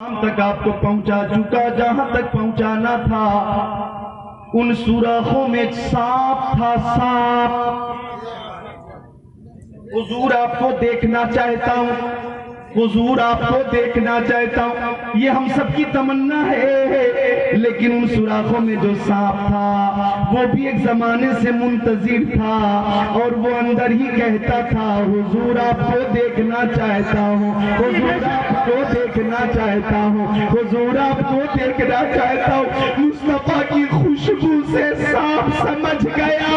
تک آپ کو پہنچا چکا جہاں تک پہنچانا تھا. ان سوراخوں میں ایک سانپ تھا. سانپ. حضور آپ کو دیکھنا چاہتا ہوں, حضور آپ کو دیکھنا چاہتا ہوں. یہ ہم سب کی تمنا ہے, لیکن ان سوراخوں میں جو سانپ تھا وہ بھی ایک زمانے سے منتظر تھا, اور وہ اندر ہی کہتا تھا حضور آپ کو دیکھنا چاہتا ہوں, حضور آپ کو دیکھنا چاہتا ہوں, حضور آپ کو دیکھنا چاہتا ہوں. مصطفیٰ کی خوشبو سے سانپ سمجھ گیا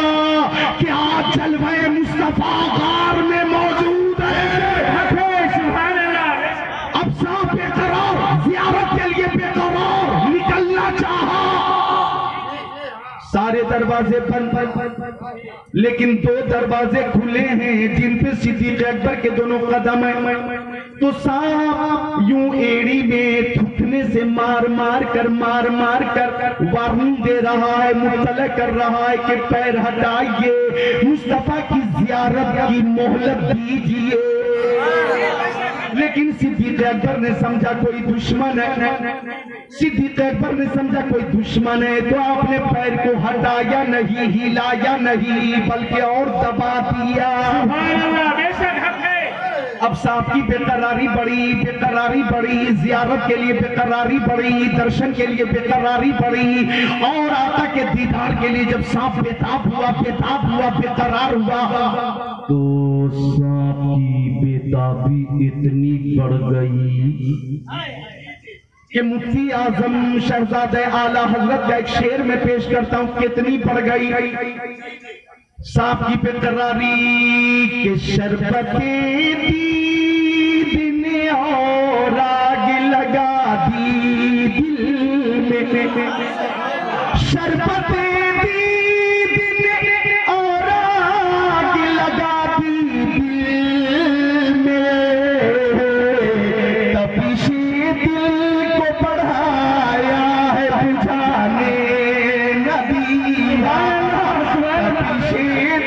کہ آج جلوہ مصطفیٰ غار میں موجود ہے. زیارت کے لیے بے قرار نکلنا چاہا. سارے دروازے بند, لیکن دو دروازے کھلے ہیں جن پہ صدیق اکبر کے دونوں قدم ہیں. تو سانپ یوں ایڑی میں تھکنے سے مار مار کر وارننگ دے رہا ہے, مطلع کر رہا ہے کہ پیر ہٹائیے, مصطفیٰ کی زیارت کی مہلت دیجئے. لیکن صدیق اکبر نے سمجھا کوئی دشمن ہے, صدیق اکبر نے سمجھا کوئی دشمن ہے, تو آپ نے پیر کو ہٹایا نہیں, ہلایا نہیں, بلکہ اور دبا دیا. اب سانپ کی بے قراری بڑھی, زیارت کے لیے بے قراری بڑھی, درشن کے لیے بے قراری بڑھی, اور آقا کے دیدار کے لیے جب سانپ بےتاب ہوا, بے قرار ہوا, تو سانپ کی بےتابی اتنی بڑھ گئی کہ مفتی اعظم شہزادہ اعلیٰ حضرت کا ایک شعر میں پیش کرتا ہوں, کتنی بڑھ گئی. سانپ کی بے قراری کے شربت دید نے اور آگ لگا دی دل میں, شربت دید نے اور آگ لگا دی دل میں, تپش دل کو بڑھایا ہے بجھانے نہ دیا, تپش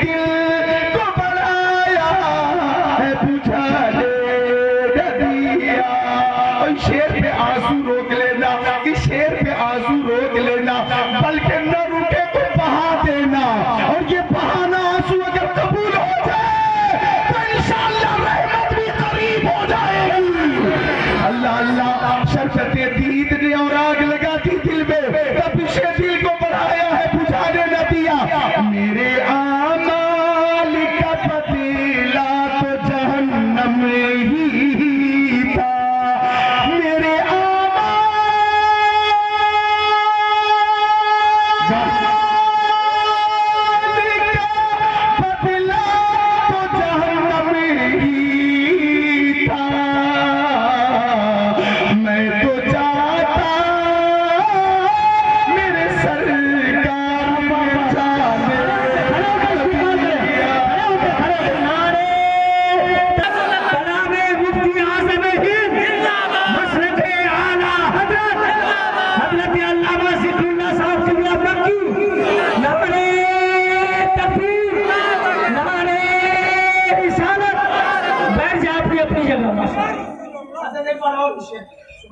دل کو بڑھایا ہے بجھانے نہ دیا. اور شعر پہ آنسو روک لینا, اس شعر پہ آنسو روک لینا, بلکہ نہ رکے تو بہا دینا, اور یہ بہانا آنسو اگر قبول ہو جائے تو انشاءاللہ رحمت بھی قریب ہو جائے گی. اللہ اللہ, شربت دید نے اور آگ لگا دی دل میں, تپش دل کو بڑھایا ہے بجھانے نہ دیا. میرے اعمال کا پتیلا تو جہنم ہی تھا, میرے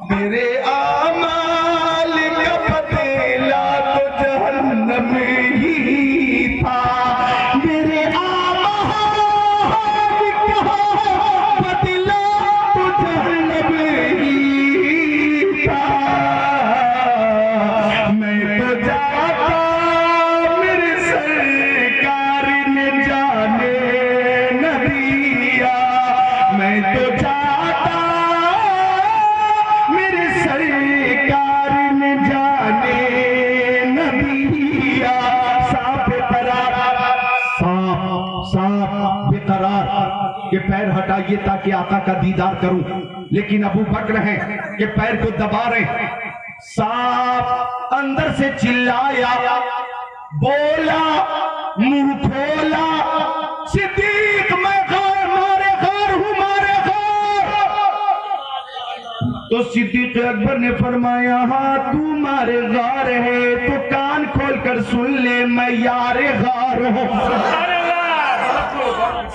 میرے اعمال کا پتیلا تو جہنم ہی تھا, میرے اعمال کا پتیلا تو جہنم ہی تھا. میں تو جاتا میرے سرکار نے جانے نہ دیا, میں تو جاتا کہ پیر ہٹائیے تاکہ آقا کا دیدار کروں. لیکن ابو بکر ہیں کہ پیر کو دبا رہے. سانپ اندر سے چلایا, بولا, منہ کھولا, صدیق میں غار, مارے غار ہوں, مارے غار. تو صدیق اکبر نے فرمایا ہاں تو مارے غار ہے تو کان کھول کر سن لے, میں یار غار ہوں.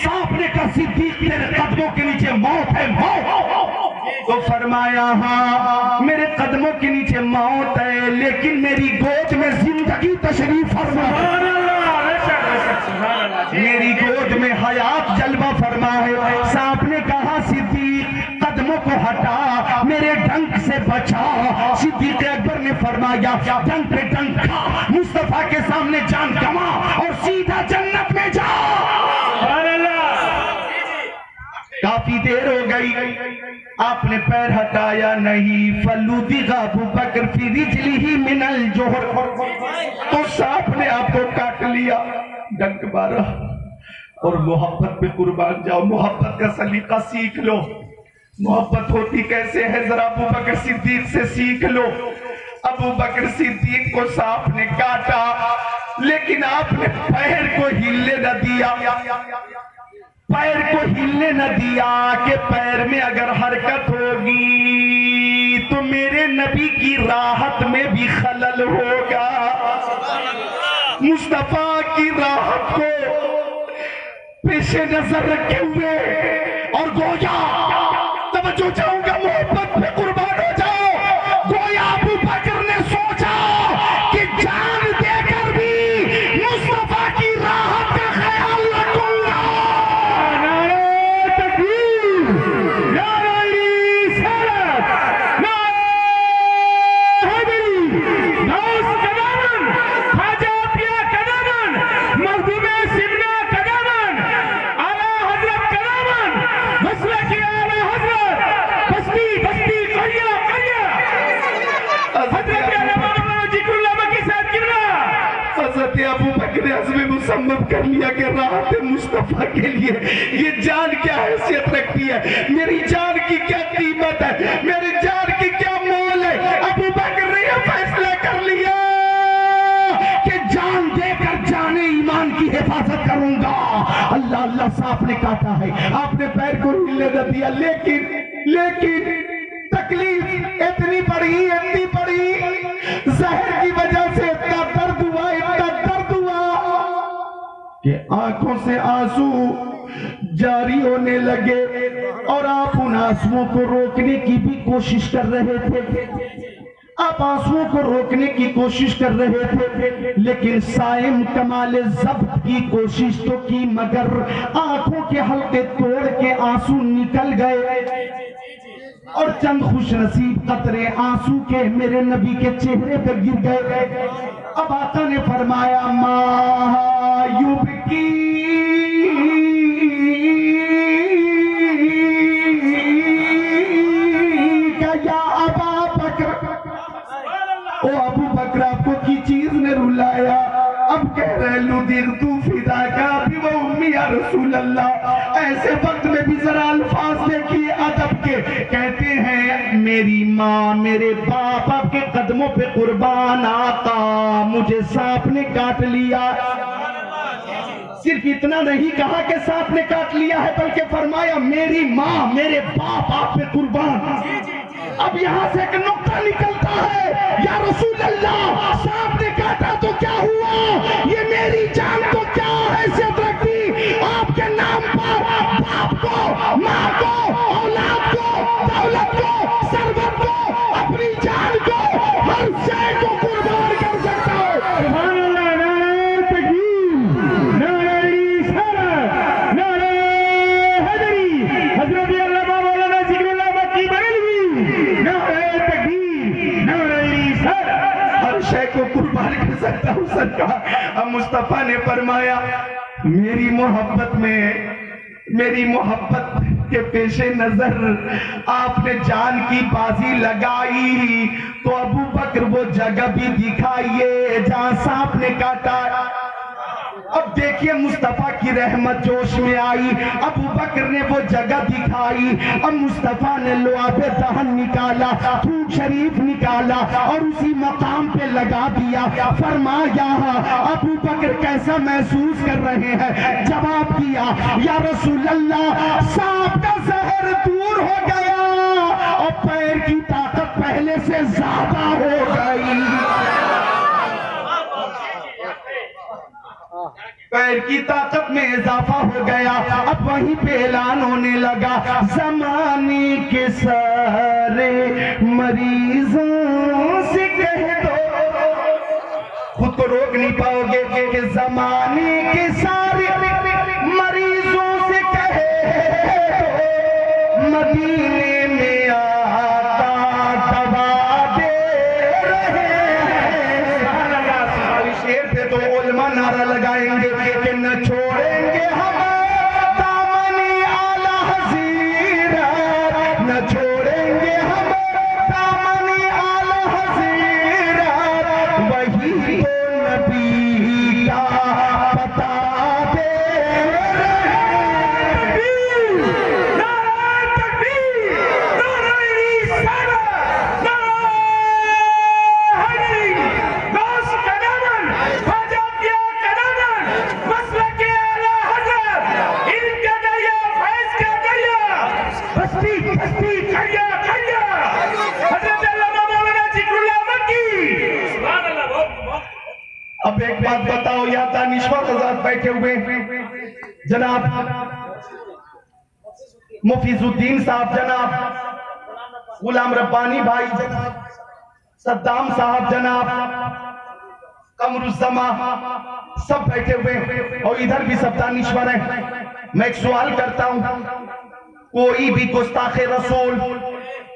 سانپ نے کہا صدیق تیرے قدموں کے نیچے موت ہے, موت. تو فرمایا ہاں میرے قدموں کے نیچے موت ہے لیکن میری گود میں زندگی تشریف فرما ہے، میری گود میں حیات جلوہ فرما ہے۔ سانپ نے کہا صدیق قدموں کو ہٹا، میرے ڈنک سے بچا۔ صدیق اکبر نے فرمایا ڈنک پہ ڈنک کھا، مصطفیٰ کے سامنے جان گما اور سیدھا جنت میں جا۔ کافی دیر ہو گئی، آپ نے پیر ہٹایا نہیں۔ فَلُدِغَ ابو بکر فی رجلہ من الجوہر، تو سانپ نے آپ کو کاٹ لیا، ڈنک مارا۔ اور محبت پہ قربان جاؤ، محبت کا سلیقہ سیکھ لو۔ محبت ہوتی کیسے ہے ذرا ابو بکر صدیق سے سیکھ لو۔ ابو بکر صدیق کو سانپ نے کاٹا لیکن آپ نے پیر کو ہلنے نہ دیا، پیر کو ہلنے نہ دیا کہ پیر میں اگر حرکت ہوگی تو میرے نبی کی راحت میں بھی خلل ہوگا۔ مصطفیٰ کی راحت کو پیش نظر رکھے ہوئے اور گویا توجہ چاہوں گا، محبت پہ قربان ہو جاؤ، گویا ابو بکر نے سوچا کہ جان دے کر بھی مصطفیٰ کی راحت کا خیال رکھوں گا۔ نعرہ تکبیر، نعرہ رسالت، نعرہ حیدری، غوث قدامن، خواجہ پیا قدامن، مخدوم سمنا قدامن، اعلیٰ حضرت قدامن، مسلک اعلیٰ حضرت، بستی بستی قریہ قریہ، حضرت علامہ مولانا ذکر اللہ مکی صاحب قبلہ۔ حضرت ابو بکر نے عزم مصمم کر لیا کہ راحت مصطفیٰ کے لیے یہ جان کیا حیثیت رکھتی ہے، میری جان کی کیا قیمت ہے، میری جان کی کیا مول ہے۔ ابو بکر نے یہ فیصلہ کر لیا کہ جان دے کر جان ایمان کی حفاظت کروں گا۔ اللہ اللہ سانپ نے کاٹا ہے، آپ نے پیر کو ہلنے نہ دیا، لیکن تکلیف اتنی بڑی زہر کی وجہ سے اتنا درد ہوا کہ آنکھوں سے آنسو جاری ہونے لگے اور آپ ان آنسوؤں کو روکنے کی بھی کوشش کر رہے تھے، آپ آنسوؤں کو روکنے کی کوشش کر رہے تھے، لیکن صائم کمال ضبط کی کوشش تو کی مگر آنکھوں کے حلقے توڑ کے آنسو نکل گئے اور چند خوش نصیب قطرے آنسو کے میرے نبی کے چہرے پر گر گئے۔ اب آقا نے فرمایا ما یبکی کا یا ابا بکر، او ابو بکر آپ کو کی چیز نے رلایا؟ اب کہہ رہے لُدِغْتُ فِدَاكَ بِی وَأُمِّی یا رسول اللہ۔ ایسے وقت میں بھی ذرا الفاظ دیکھیے ادب کے، کہتے ہیں میری ماں میرے باپ آپ کے قدموں پہ قربان، آقا مجھے سانپ نے کاٹ لیا۔ صرف اتنا نہیں کہا کہ سانپ نے کاٹ لیا ہے بلکہ فرمایا میری ماں میرے باپ آپ پہ قربان۔ اب یہاں سے ایک نقطہ نکلتا ہے، یا رسول اللہ سانپ نے کاٹا تو کیا ہوا، یہ میری جان تو کیا حیثیت رکھتی؟ آپ کے نام پر باپ کو، ماں کو، اولاد کو، دولت کو، ثروت کو، اپنی جان کو، ہر شے کو قربان کر سکتا ہے۔ سبحان اللہ، نعرہ تکبیر، نعرہ رسالت، نعرہ حیدری، حضرت علامہ مولانا ذکر اللہ مکی بریلوی، نعرہ تکبیر، نعرہ رسالت، ہر شے کو قربان کر سکتا ہوں سرکار۔ اب مصطفیٰ نے فرمایا میری محبت کے پیش نظر آپ نے جان کی بازی لگائی تو ابو بکر وہ جگہ بھی دکھائیے جہاں سانپ نے کاٹا۔ اب دیکھیے مصطفیٰ کی رحمت جوش میں آئی، ابو بکر نے وہ جگہ دکھائی، اب مصطفیٰ نے لعاب دہن نکالا، تھوک شریف نکالا اور اسی مقام پہ لگا دیا۔ فرمایا ابو بکر کیسا محسوس کر رہے ہیں؟ جواب دیا یا رسول اللہ سانپ کا زہر دور ہو گیا اور پیر کی طاقت پہلے سے زیادہ ہو گئی۔ غیر کی طاقت میں اضافہ ہو گیا. اب وہیں پہ اعلان ہونے لگا زمانے کے سارے مریضوں سے کہہ دو. خود کو روک نہیں پاؤ گے کہ زمانے کے سارے مریضوں سے کہہ دو مدینے میں آقا دوا دے رہے ہیں. شیر پہ تو علماء نعرہ لگائیں گے کہ نہ چھوڑیں گے ہم دامن اعلی حضرت, نہ چھوڑیں گے ہم دامن اعلی حضرت. وہی تو نبی کا پتا دے رہے ہیں. نعرہ تکبیر, نعرہ رسالت, نعرہ حیدری, غوث کا دامن, خواجہ پیا کا دامن, مسلک اعلی حضرت, علم کا دریا, فیض کا دریا, بستی بستی کریا کریا, حضرت علامہ مولانا ذکر اللہ مکی. سبحان اللہ. بہت اب ایک بات بتاؤ, یا دانشور حضرات بیٹھے ہوئے, جناب مفیظ الدین صاحب, جناب غلام ربانی بھائی, جناب صدام صاحب, جناب قمر الزما, سب بیٹھے ہوئے اور ادھر بھی سب دانشور ہیں. میں ایک سوال کرتا ہوں, کوئی بھی گستاخ رسول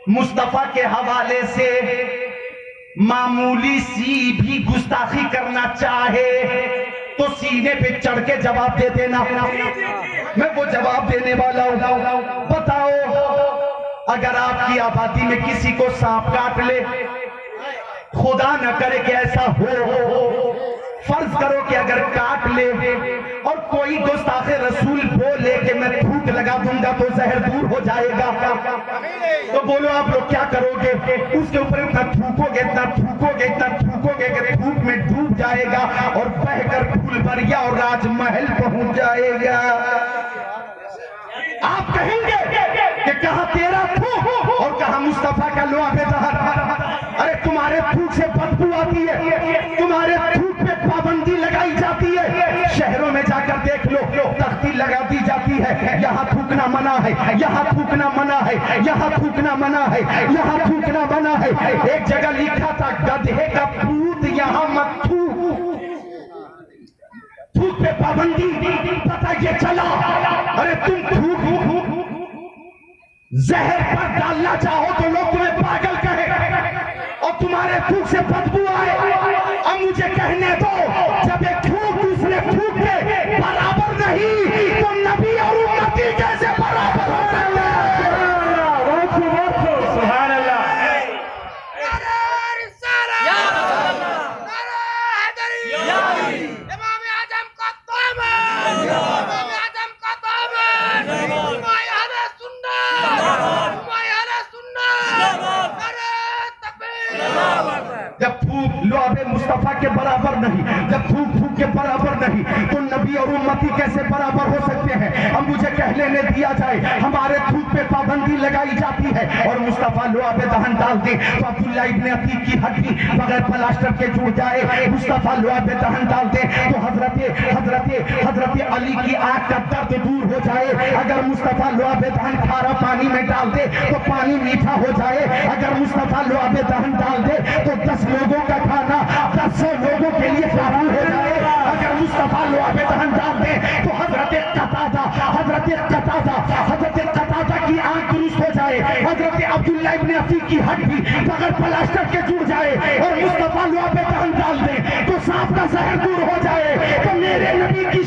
مصطفیٰ کے حوالے سے معمولی سی بھی گستاخی کرنا چاہے تو سینے پہ چڑھ کے جواب دے دینا. میں وہ جواب دینے والا ہوں. بتاؤ, اگر آپ کی آبادی میں کسی کو سانپ کاٹ لے, خدا نہ کرے کہ ایسا ہو, فرض کرو کہ اگر کاٹ لے اور کوئی گستاخ رسول بولے کہ میں تھوک لگا دوں گا تو زہر دور ہو جائے گا, تو بولو آپ لوگ کیا کرو گے؟ اس کے اوپر اتنا تھوکو گے, اتنا تھوکو گے, اتنا تھوکو گے کہ تھوک میں ڈوب جائے گا اور بہہ کر پھول بھریا اور راج محل پہنچ جائے گا. آپ کہیں گے کہ کہاں تیرا تھوک اور کہاں مصطفیٰ کا لعاب دہن. ارے تمہارے تھوک سے بدبو آتی ہے, تمہارے تھوک پہ پابندی لگائی جاتی ہے. شہروں میں جا کر دیکھ لو, تختی لگا دی جاتی ہے, یہاں تھوکنا منع ہے, یہاں تھوکنا منع ہے, یہاں تھوکنا منع ہے, یہاں تھوکنا منع ہے. ایک جگہ لکھا تھا گدھے کا پوت یہاں مت تھوک, تھوک پہ پابندی. پتہ یہ چلا, ارے تم تھوک زہر پر ڈالنا چاہو تو لوگ تمہیں پاگل کہیں اور تمہارے تھوک سے بدبو آئے. اب مجھے کہنے دو, جب ایک تھوک دوسرے تھوک کے برابر نہیں تو نبی اور امتی کیسے برابر ہو سکتے ہیں؟ سبحان اللہ. امام اعظم کا دامن, امام اعظم کا دامن, ہمارے اہل سنت, ہمارے اہل سنت, نعرہ تکبیر. جب تھوک لعاب مصطفیٰ کے برابر نہیں, جب تھوک تھوک کے برابر نہیں تو نبی اور امتی کیسے برابر ہو سکتے ہیں؟ اب مجھے کہہ لینے دیا جائے ہمارے تھوک پہ پابندی لگائی جاتی ہے اور مصطفیٰ لعاب دہن ڈال دے تو عبداللہ ابن عتیق کی ہڈی بغیر پلاسٹر کے جڑ جائے. مصطفیٰ لعاب دہن ڈال دے تو حضرت علی کی آنکھ کا درد دور ہو جائے. اگر مصطفیٰ لعاب دہن کھارا پانی میں ڈال دے تو پانی میٹھا ہو جائے. اگر مصطفیٰ لعاب دہن ڈال دے تو 10 لوگوں کا کھانا 10 لوگوں کے لیے کافی ہو جائے. اگر مصطفیٰ لعاب دہن ڈال دے تو حضرت قتادہ کی آنکھ درست ہو جائے. حضرت عبداللہ ابن عتیق کی ہڈی بغیر پلاسٹر کے جڑ جائے اور مصطفیٰ لعاب دہن ڈال دے تو سانپ کا زہر دور ہو جائے. تو میرے نبی کی